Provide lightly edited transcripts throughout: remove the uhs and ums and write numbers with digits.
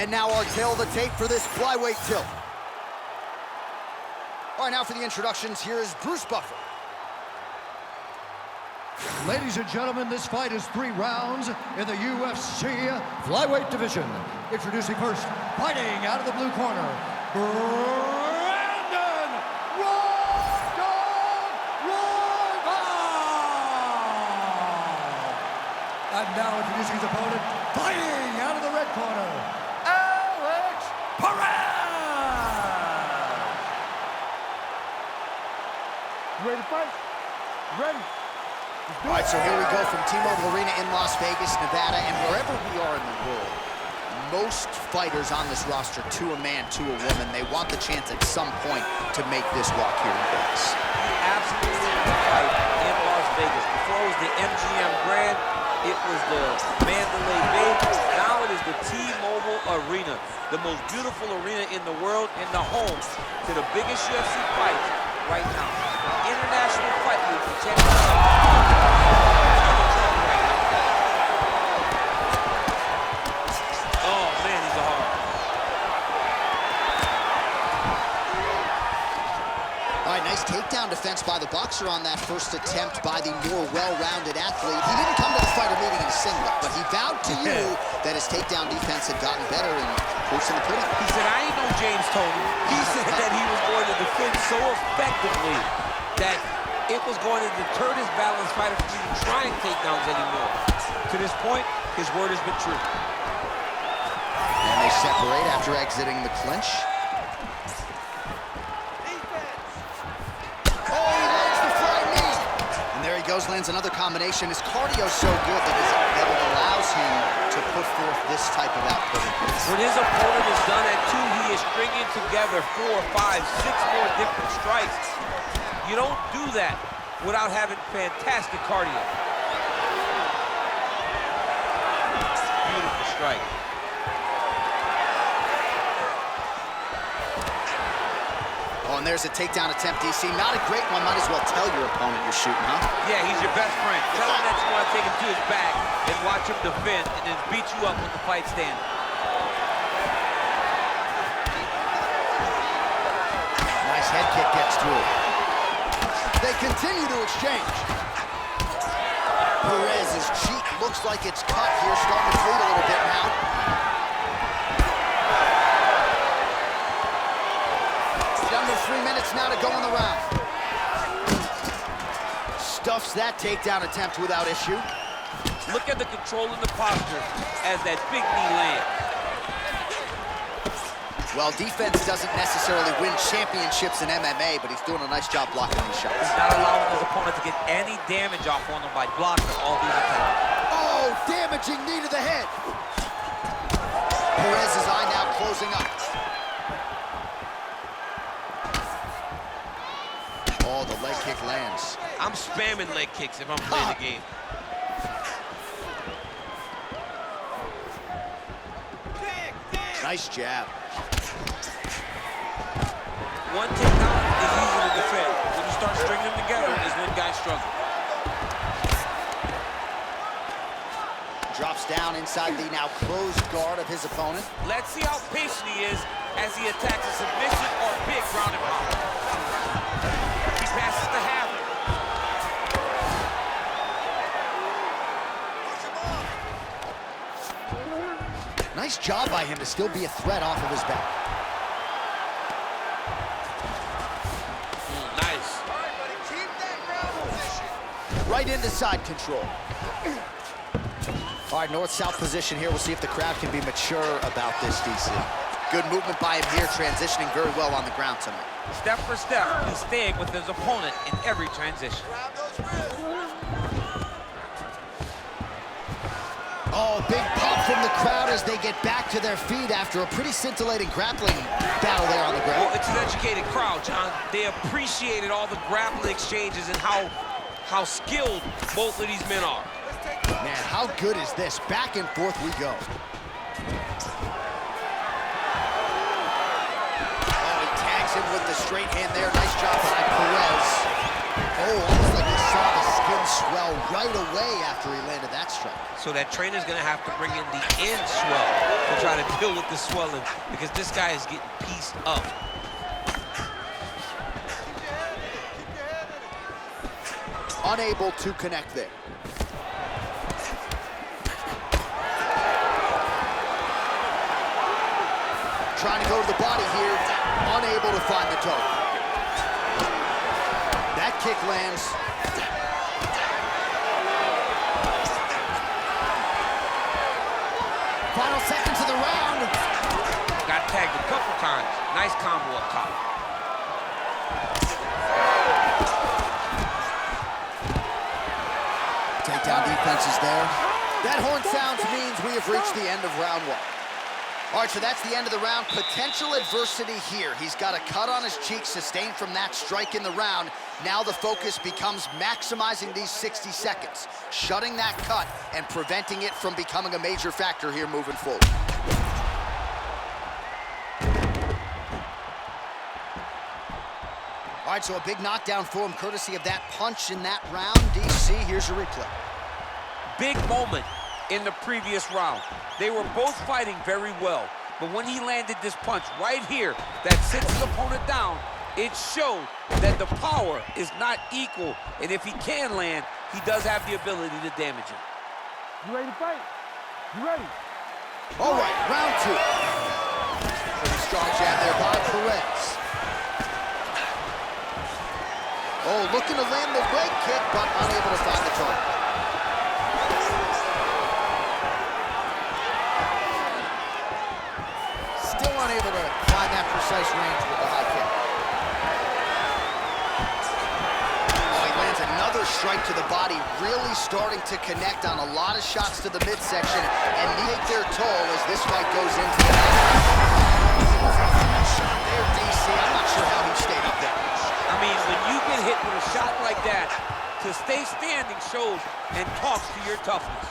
And now our tail of the tape for this flyweight tilt. All right, now for the introductions, here is Bruce Buffer. Ladies and gentlemen, this fight is 3 rounds in the UFC flyweight division. Introducing first, fighting out of the blue corner, Brandon Royval! And now introducing his opponent, fighting out of the red corner, Perez! Ready to fight? Ready. All right, so here we go from T-Mobile Arena in Las Vegas, Nevada, and wherever we are in the world, most fighters on this roster, to a man, to a woman, they want the chance at some point to make this walk here in Vegas. Absolutely right in Las Vegas. Before it was the MGM Grand, it was the Mandalay Bay. Now it is the T-Mobile Arena, the most beautiful arena in the world and the home to the biggest UFC fights right now. International Fight League for Oh man, he's a hard. All right, nice takedown defense by the boxer on that first attempt by the more well-rounded athlete. He didn't come to the fighter meeting in a singlet, but he vowed to you that his takedown defense had gotten better and proofs in the pudding. He said, I ain't no James Tony. He said that he was going to defend so effectively that it was going to deter this balanced fighter from even trying takedowns anymore. To this point, his word has been true. And they separate after exiting the clinch. Oh, he lands the flying knee. And there he goes, lands another combination. His cardio's so good that it allows him to put forth this type of output. When his opponent is done at 2, he is stringing together 4, 5, 6 more different strikes. You don't do that without having fantastic cardio. Beautiful strike. Oh, and there's a takedown attempt, DC. Not a great one. Might as well tell your opponent you're shooting, huh? Yeah, he's your best friend. Tell him that you want to take him to his back and watch him defend and then beat you up when the fight's standing. Nice head kick gets through. They continue to exchange. Perez's cheek looks like it's cut here, starting to bleed a little bit now. Under 3 minutes now to go in the round. Stuffs that takedown attempt without issue. Look at the control and the posture as that big knee lands. Well, defense doesn't necessarily win championships in MMA, but he's doing a nice job blocking these shots. He's not allowing his opponent to get any damage off on him by blocking all these attacks. Oh, damaging knee to the head. Perez's eye now closing up. Oh, the leg kick lands. I'm spamming leg kicks if I'm playing the game. Nice jab. One takedown is easy to defend. When you start stringing them together is when guys struggle. Drops down inside the now closed guard of his opponent. Let's see how patient he is as he attacks a submission or big ground and pound. He passes the half. Nice job by him to still be a threat off of his back. Nice. Right into side control. All right, north-south position here. We'll see if the crowd can be mature about this, DC. Good movement by him here, transitioning very well on the ground tonight. Step for step, he's staying with his opponent in every transition. Oh, big pop from the crowd as they get back to their feet after a pretty scintillating grappling battle there on the ground. Well, it's an educated crowd, John. They appreciated all the grappling exchanges and how skilled both of these men are. Man, how good is this? Back and forth we go. Oh, he tags him with the straight hand there. Nice job by Perez. Oh, almost like he saw the skin swell right away after he landed that strike. So that trainer's gonna have to bring in the end swell to try to deal with the swelling because this guy is getting pieced up. Unable to connect there. Trying to go to the body here, unable to find the target. That kick lands. Final seconds of the round. Got tagged a couple times. Nice combo up top. Takedown defense is there. That horn sounds means we have reached the end of round one. All right, so that's the end of the round. Potential adversity here. He's got a cut on his cheek sustained from that strike in the round. Now the focus becomes maximizing these 60 seconds, shutting that cut and preventing it from becoming a major factor here moving forward. All right, so a big knockdown for him courtesy of that punch in that round. DC, here's your replay. Big moment in the previous round. They were both fighting very well, but when he landed this punch right here that sits his opponent down, it showed that the power is not equal, and if he can land, he does have the ability to damage him. You ready to fight? You ready? All right, round two. Pretty strong jab there by Perez. Oh, looking to land the leg kick, but unable to find the target. Still unable to find that precise range with the high kick. Oh, he lands another strike to the body, really starting to connect on a lot of shots to the midsection, and they take their toll as this fight goes into the shot there, DC. I'm not sure how he stayed up there. I mean, when you get hit with a shot like that, to stay standing shows and talks to your toughness.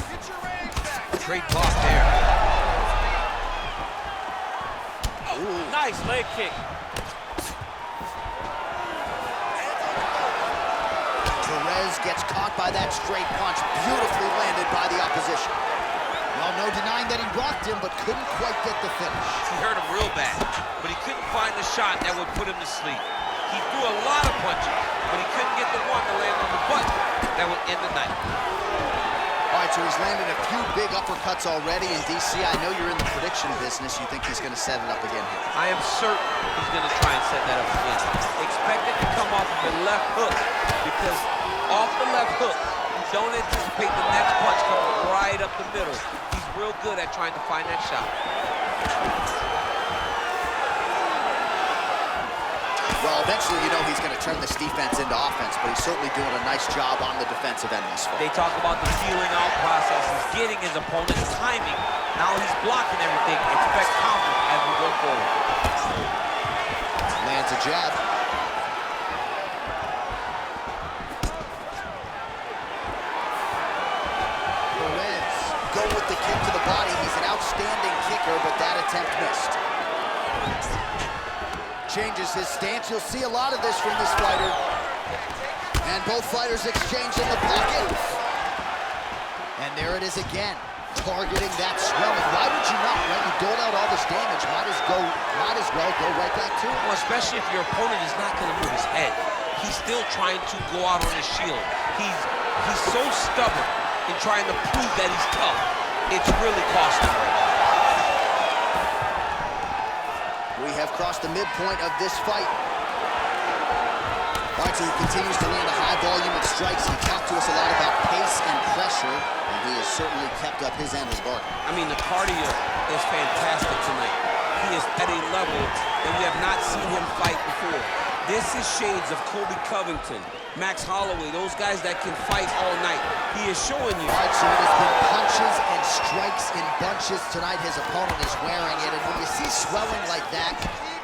Get your range back. Great block there. Oh, nice leg kick. Perez gets caught by that straight punch, beautifully landed by the opposition. Well, no denying that he rocked him, but couldn't quite get the finish. He hurt him real bad, but he couldn't find the shot that would put him to sleep. He threw a lot of punches, but he couldn't get the one to land on the button that would end the night. All right, so he's landed a few big uppercuts already, and DC, I know you're in the prediction business. You think he's going to set it up again here? I am certain he's going to try and set that up again. Expect it to come off of the left hook, because off the left hook, you don't anticipate the next punch coming right up the middle. He's real good at trying to find that shot. Well, eventually, you know he's going to turn this defense into offense, but he's certainly doing a nice job on the defensive end this fight. They talk about the feeling out process. He's getting his opponent's timing. Now he's blocking everything. Expect confidence as we go forward. Lands a jab. Perez go with the kick to the body. He's an outstanding kicker, but that attempt missed. Changes his stance. You'll see a lot of this from this fighter. And both fighters exchange in the pocket. And there it is again, targeting that swelling. Why would you not, right? You doled out all this damage. Might as well go right back to it. Well, especially if your opponent is not going to move his head. He's still trying to go out on his shield. He's so stubborn in trying to prove that he's tough. It's really costing him. We have crossed the midpoint of this fight. All right, so he continues to land a high volume of strikes. He talked to us a lot about pace and pressure, and he has certainly kept up his end of the bargain. I mean, the cardio is fantastic tonight. He is at a level that we have not seen him fight before. This is shades of Colby Covington, Max Holloway, those guys that can fight all night. He is showing you. All right, so it has been punches and strikes in bunches tonight. His opponent is wearing it, and when you see swelling like that,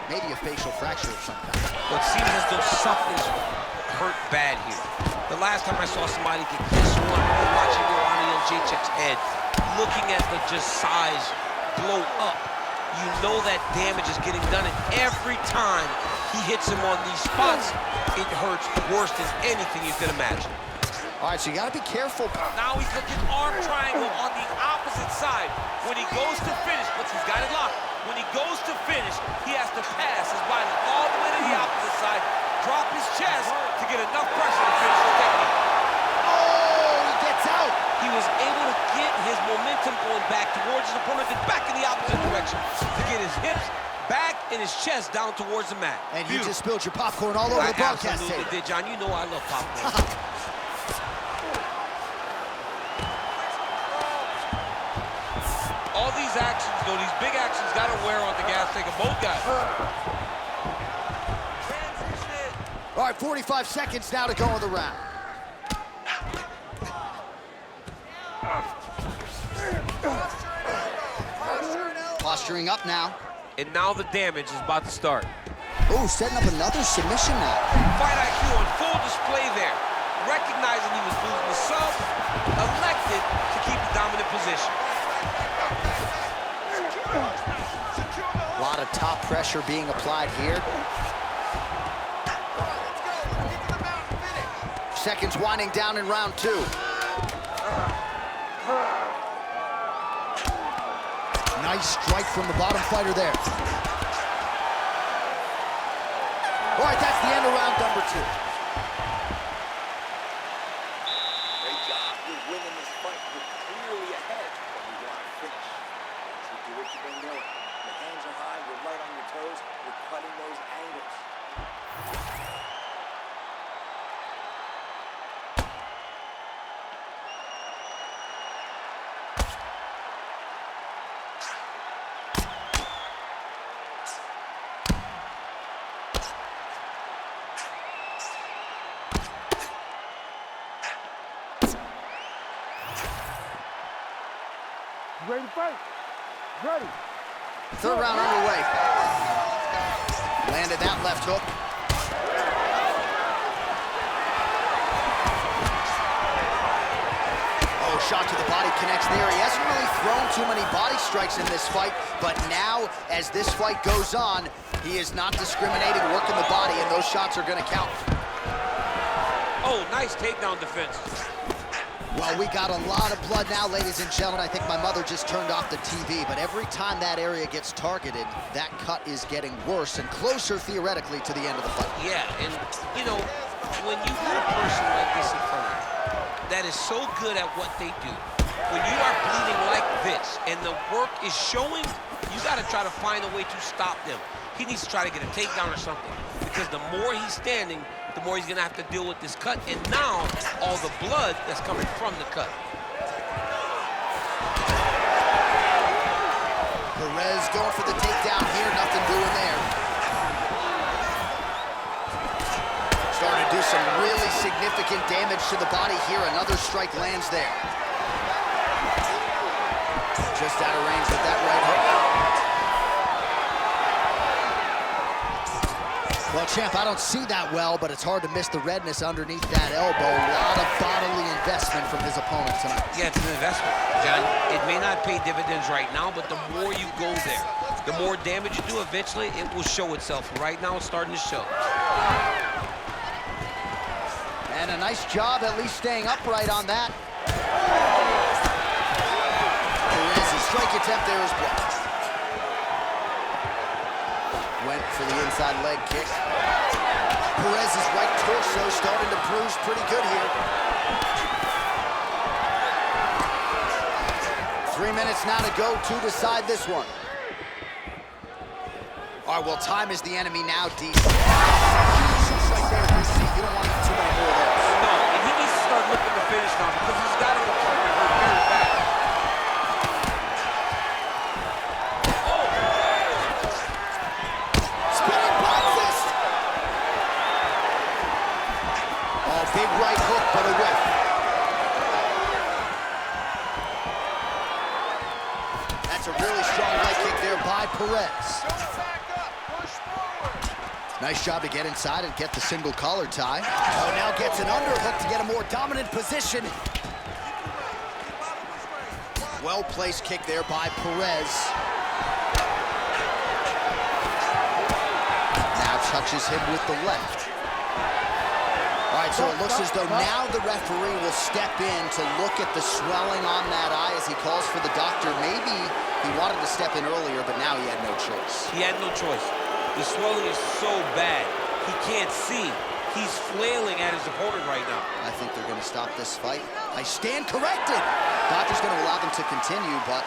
maybe a facial fracture of some kind. Well, it seems as though something's hurt bad here. The last time I saw somebody get this one, watching Ronnie Jacek's head, looking at the just size blow up, you know that damage is getting done, and every time he hits him on these spots, it hurts worse than anything you could imagine. All right, so you got to be careful. Now he's looking arm triangle on the opposite side. When he goes to finish, but he's got it locked. When he goes to finish, he has to pass his body all the way to the opposite side, drop his chest to get enough pressure to finish the technique. Oh, he gets out. He was able to get his momentum going back towards his opponent and back in the opposite direction to get his hips back and his chest down towards the mat. And you just spilled your popcorn all over the broadcast table. I absolutely did, John. You know I love popcorn. All these actions, though, these big actions, got to wear on the gas tank of both guys. All right, 45 seconds now to go in the round. Posturing up now. And now the damage is about to start. Oh, setting up another submission now. Fight IQ on full display there. Recognizing he was losing the sub, elected to keep the dominant position. A lot of top pressure being applied here. Seconds winding down in round 2. Nice strike from the bottom fighter there. All right, that's the end of round number 2. Great job. You're winning this fight. You're clearly ahead, but you want to finish. So do what you've been doing. Your hands are high, you're light on your toes, you're cutting those angles. You ready to fight? Ready. Third round underway. Landed that left hook. Oh, shot to the body connects there. He hasn't really thrown too many body strikes in this fight, but now, as this fight goes on, he is not discriminating, working the body, and those shots are going to count. Oh, nice takedown defense. Well, we got a lot of blood now, ladies and gentlemen. I think my mother just turned off the TV, but every time that area gets targeted, that cut is getting worse and closer, theoretically, to the end of the fight. Yeah, and, you know, when you got a person like this in front of you that is so good at what they do, when you are bleeding like this and the work is showing, you got to try to find a way to stop them. He needs to try to get a takedown or something, because the more he's standing, the more he's going to have to deal with this cut, and now all the blood that's coming from the cut. Perez going for the takedown here, nothing doing there. Starting to do some really significant damage to the body here. Another strike lands there. Just out of range with that right hook. Well, champ, I don't see that well, but it's hard to miss the redness underneath that elbow. A lot of bodily investment from his opponent tonight. Yeah, it's an investment, John. It may not pay dividends right now, but the more you go there, the more damage you do, eventually it will show itself. Right now, it's starting to show. And a nice job at least staying upright on that. Perez's strike attempt there is blocked. Went for the inside leg kick. Perez's right torso starting to bruise pretty good here. 3 minutes now to go to decide this one. All right, well, time is the enemy now, D. Right there, DC. You don't want too many more of those. No, and he needs to start looking to finish now, because he's got to go very back. Big right hook, but a whiff. That's a really strong leg kick there by Perez. Nice job to get inside and get the single collar tie. Oh, now gets an underhook to get a more dominant position. Well-placed kick there by Perez. Now touches him with the left. All right, so it looks as though now the referee will step in to look at the swelling on that eye as he calls for the doctor. Maybe he wanted to step in earlier, but now he had no choice. He had no choice. The swelling is so bad, he can't see. He's flailing at his opponent right now. I think they're going to stop this fight. I stand corrected. Doctor's going to allow them to continue, but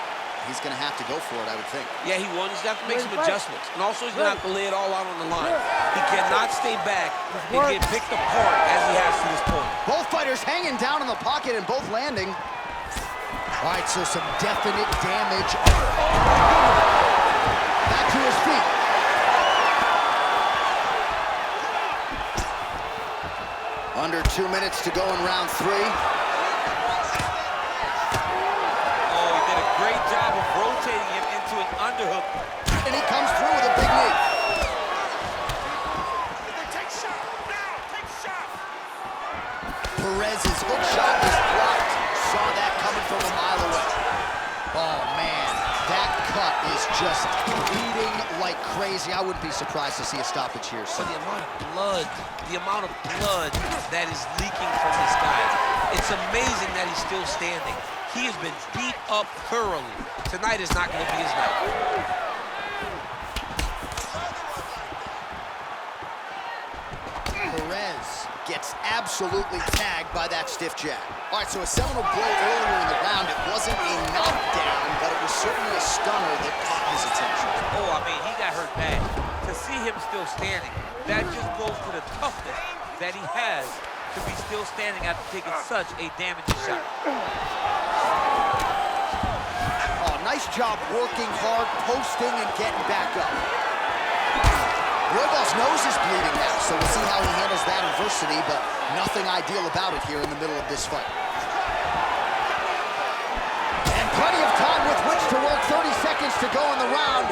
he's going to have to go for it, I would think. Yeah, he won. He's got to make some adjustments. And also, he's going to have to lay it all out on the line. He cannot stay back and get picked apart as he has to this point. Both fighters hanging down in the pocket and both landing. All right, so some definite damage. Back to his feet. Under 2 minutes to go in round 3. Oh, he did a great job of rotating him into an underhook. And he comes through with a big knee. Take shot. Now, take shot. Perez's hook shot is blocked. Saw that coming from a mile away. Oh, man. That cut is just bleeding like crazy. I wouldn't be surprised to see a stoppage here. So So the amount of blood that is leaking from this guy, it's amazing that he's still standing. He has been beat up thoroughly. Tonight is not going to be his night. Perez gets absolutely tagged by that stiff jab. All right, so a seminal blow earlier in the round. It wasn't a knockdown, but it was certainly a stunner that caught his attention. Oh, I mean, he got hurt bad. To see him still standing, that just goes to the toughness that he has to be still standing after taking such a damaging shot. Oh, nice job working hard, posting, and getting back up. Royval's nose is bleeding now, so we'll see how he handles that adversity, but nothing ideal about it here in the middle of this fight. And plenty of time with which to work. 30 seconds to go in the round.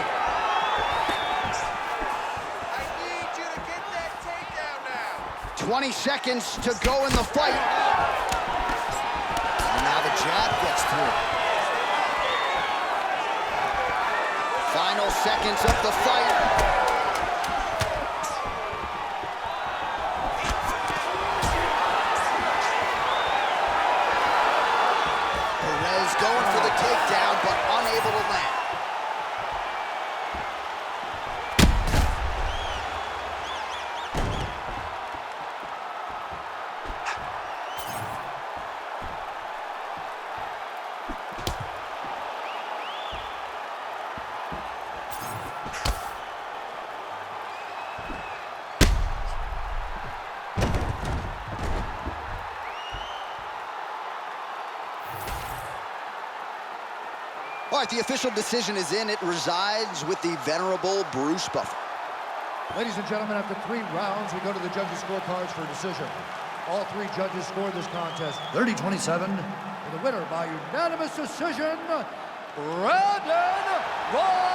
I need you to get that takedown now. 20 seconds to go in the fight. And now the jab gets through. Final seconds of the fight. Perez going for the takedown, but unable to land. All right, the official decision is in. It resides with the venerable Bruce Buffer. Ladies and gentlemen, after 3 rounds, we go to the judges' scorecards for a decision. All 3 judges scored this contest 30-27. For the winner by unanimous decision, Brandon Royval.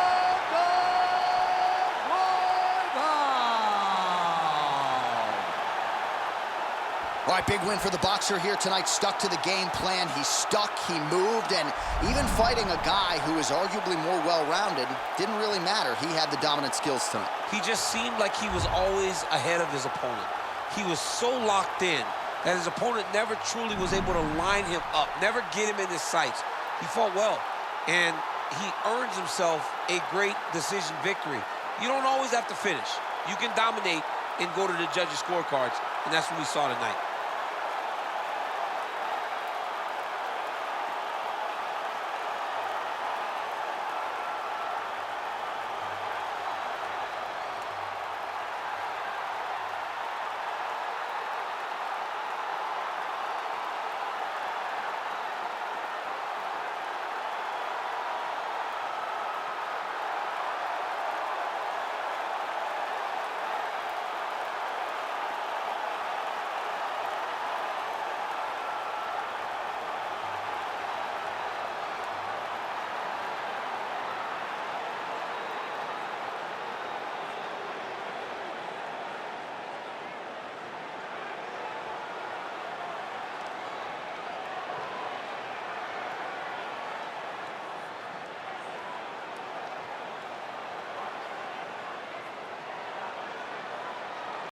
All right, big win for the boxer here tonight. Stuck to the game plan. He stuck, he moved, and even fighting a guy who is arguably more well-rounded didn't really matter. He had the dominant skills tonight. He just seemed like he was always ahead of his opponent. He was so locked in that his opponent never truly was able to line him up, never get him in his sights. He fought well, and he earns himself a great decision victory. You don't always have to finish. You can dominate and go to the judges' scorecards, and that's what we saw tonight.